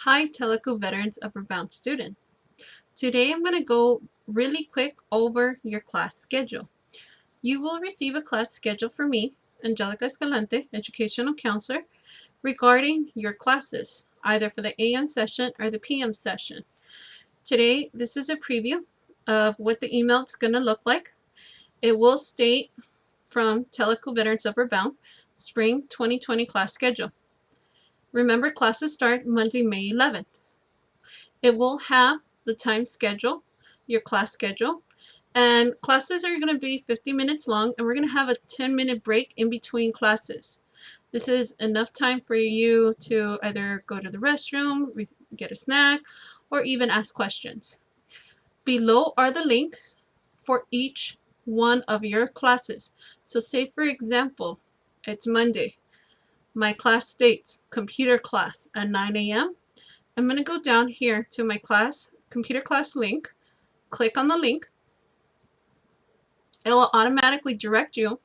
Hi, TELACU Veterans Upper Bound student. Today I'm going to go really quick over your class schedule. You will receive a class schedule from me, Angelica Escalante, Educational Counselor, regarding your classes, either for the AM session or the PM session. Today, this is a preview of what the email is going to look like. It will state from TELACU Veterans Upper Bound, Spring 2020 class schedule. Remember, classes start Monday, May 11th. It will have the time schedule, your class schedule, and classes are going to be 50 minutes long, and we're going to have a 10-minute break in between classes. This is enough time for you to either go to the restroom, get a snack, or even ask questions. Below are the links for each one of your classes. So say, for example, it's Monday. My class states computer class at 9 a.m. I'm going to go down here to my class, computer class link, click on the link. It will automatically direct you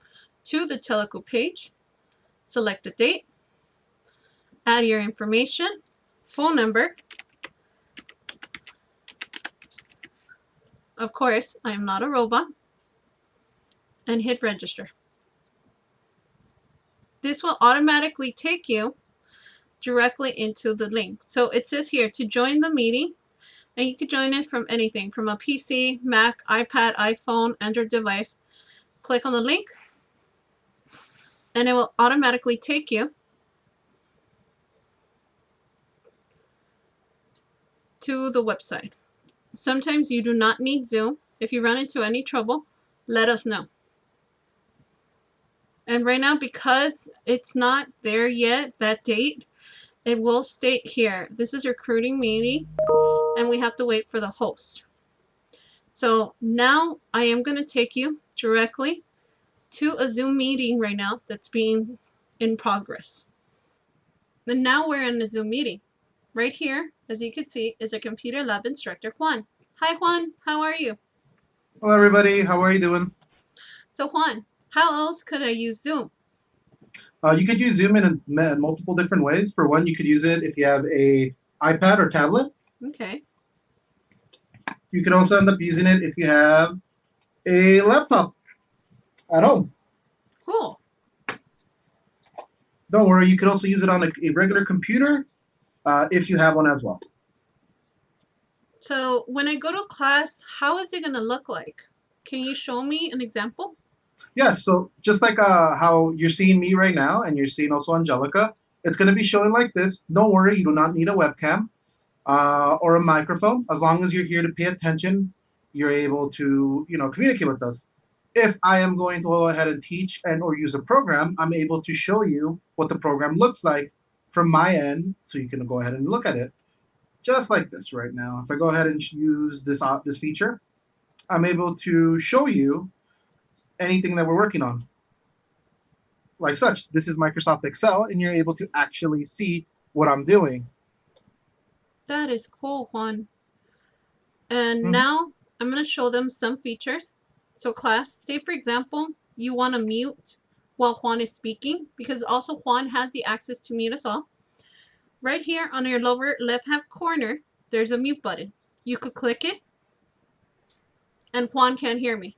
to the TELACU page. Select a date, add your information, phone number. Of course, I am not a robot, and hit register. This will automatically take you directly into the link. So it says here to join the meeting, and you can join it from anything, from a PC, Mac, iPad, iPhone, Android device. Click on the link, and it will automatically take you to the website. Sometimes you do not need Zoom. If you run into any trouble, let us know. And right now, because it's not there yet, that date, it will state here, this is recruiting meeting, and we have to wait for the host. So now I am going to take you directly to a Zoom meeting right now that's being in progress. And now we're in a Zoom meeting. Right here, as you can see, is a computer lab instructor, Juan. Hi, Juan. How are you? Hello, everybody. How are you doing? So, Juan, how else could I use Zoom? You could use Zoom in multiple different ways. For one, you could use it if you have a iPad or tablet. Okay. You could also end up using it if you have a laptop at home. Cool. Don't worry, you could also use it on a regular computer if you have one as well. So when I go to class, how is it going to look like? Can you show me an example? Yes, so just like how you're seeing me right now and you're seeing also Angelica, it's going to be showing like this. Don't worry, you do not need a webcam or a microphone. As long as you're here to pay attention, you're able to communicate with us. If I am going to go ahead and teach and or use a program, I'm able to show you what the program looks like from my end, so you can go ahead and look at it, just like this right now. If I go ahead and use this feature, I'm able to show you anything that we're working on, like such. This is Microsoft Excel, and you're able to actually see what I'm doing. That is cool, Juan. And now I'm going to show them some features. So class, say for example, you want to mute while Juan is speaking, because also Juan has the access to mute us all. Right here on your lower left-hand corner, there's a mute button. You could click it, and Juan can't hear me.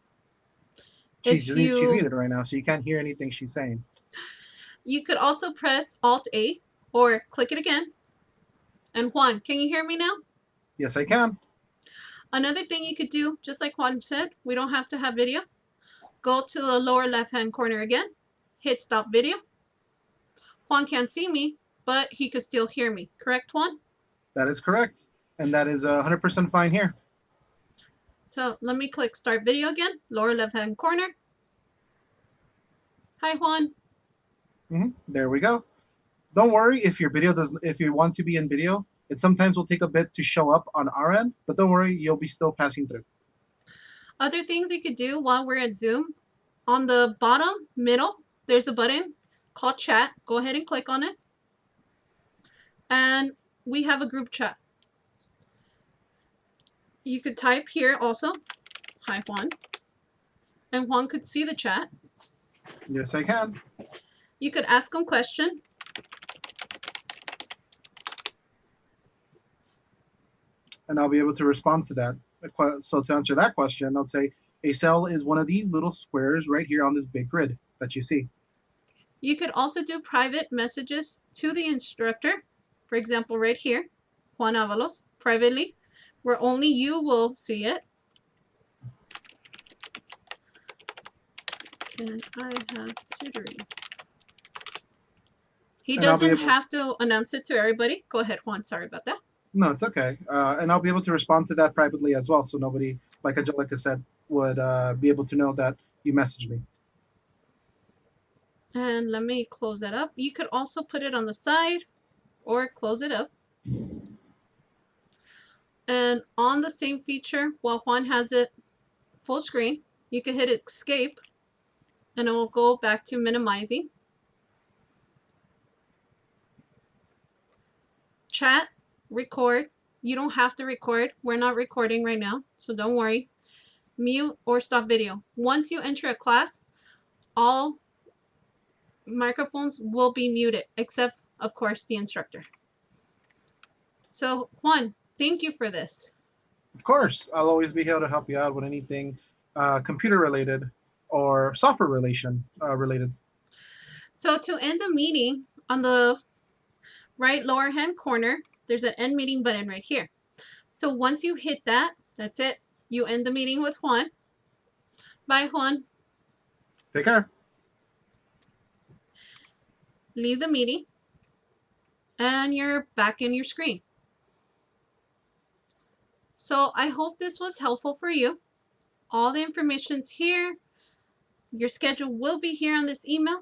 She's muted right now, so you can't hear anything she's saying. You could also press Alt-A or click it again. And Juan, can you hear me now? Yes, I can. Another thing you could do, just like Juan said, we don't have to have video. Go to the lower left-hand corner again, hit stop video. Juan can't see me, but he could still hear me. Correct, Juan? That is correct. And that is 100% fine here. So let me click start video again, lower left-hand corner. Hi, Juan. There we go. Don't worry if you want to be in video, it sometimes will take a bit to show up on our end, but don't worry, you'll be still passing through. Other things you could do while we're at Zoom, on the bottom middle, there's a button called chat. Go ahead and click on it. And we have a group chat. You could type here also, hi Juan, and Juan could see the chat. Yes, I can. You could ask him a question. and I'll be able to respond to that. So to answer that question, I'll say a cell is one of these little squares right here on this big grid that you see. You could also do private messages to the instructor. For example, right here, Juan Avalos, privately, where only you will see it. Can I have tutoring? He And I'll be doesn't able, have to announce it to everybody. Go ahead, Juan. Sorry about that. no, it's okay. And I'll be able to respond to that privately as well. So nobody, like Angelica said, would be able to know that you messaged me. And let me close that up. You could also put it on the side or close it up. And on the same feature, while Juan has it full screen, you can hit escape and it will go back to minimizing. Chat, record. You don't have to record. We're not recording right now, so don't worry. Mute or stop video. Once you enter a class, all microphones will be muted, except, of course, the instructor. So, Juan, thank you for this. Of course, I'll always be here to help you out with anything computer related or software related. So, to end the meeting, on the right lower hand corner, there's an end meeting button right here. So, once you hit that, that's it. You end the meeting with Juan. Bye, Juan. Take care. Leave the meeting, and you're back in your screen. So I hope this was helpful for you. All the information's here. Your schedule will be here on this email.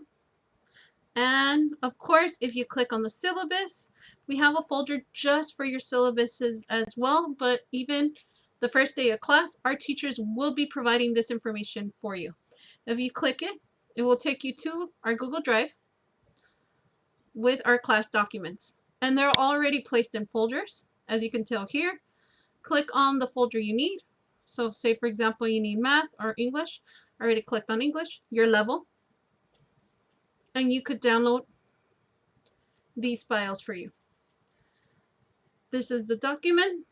And of course, if you click on the syllabus, we have a folder just for your syllabuses as well. But even the first day of class, our teachers will be providing this information for you. If you click it, it will take you to our Google Drive with our class documents. And they're already placed in folders, as you can tell here. Click on the folder you need. So say, for example, you need math or English. I already clicked on English, your level. And you could download these files for you. This is the document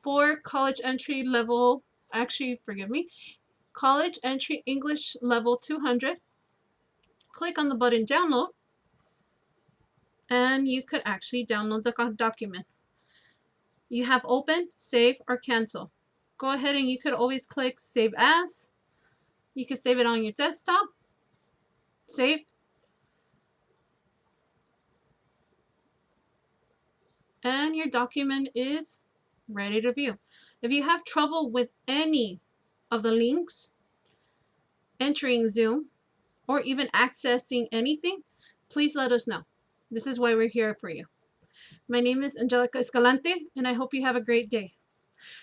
for college entry level, actually, forgive me, college entry English level 200. Click on the button download, and you could actually download the document. You have open, save, or cancel. Go ahead and you could always click save as. You can save it on your desktop. Save. And your document is ready to view. If you have trouble with any of the links, entering Zoom, or even accessing anything, please let us know. This is why we're here for you. My name is Angelica Escalante, and I hope you have a great day.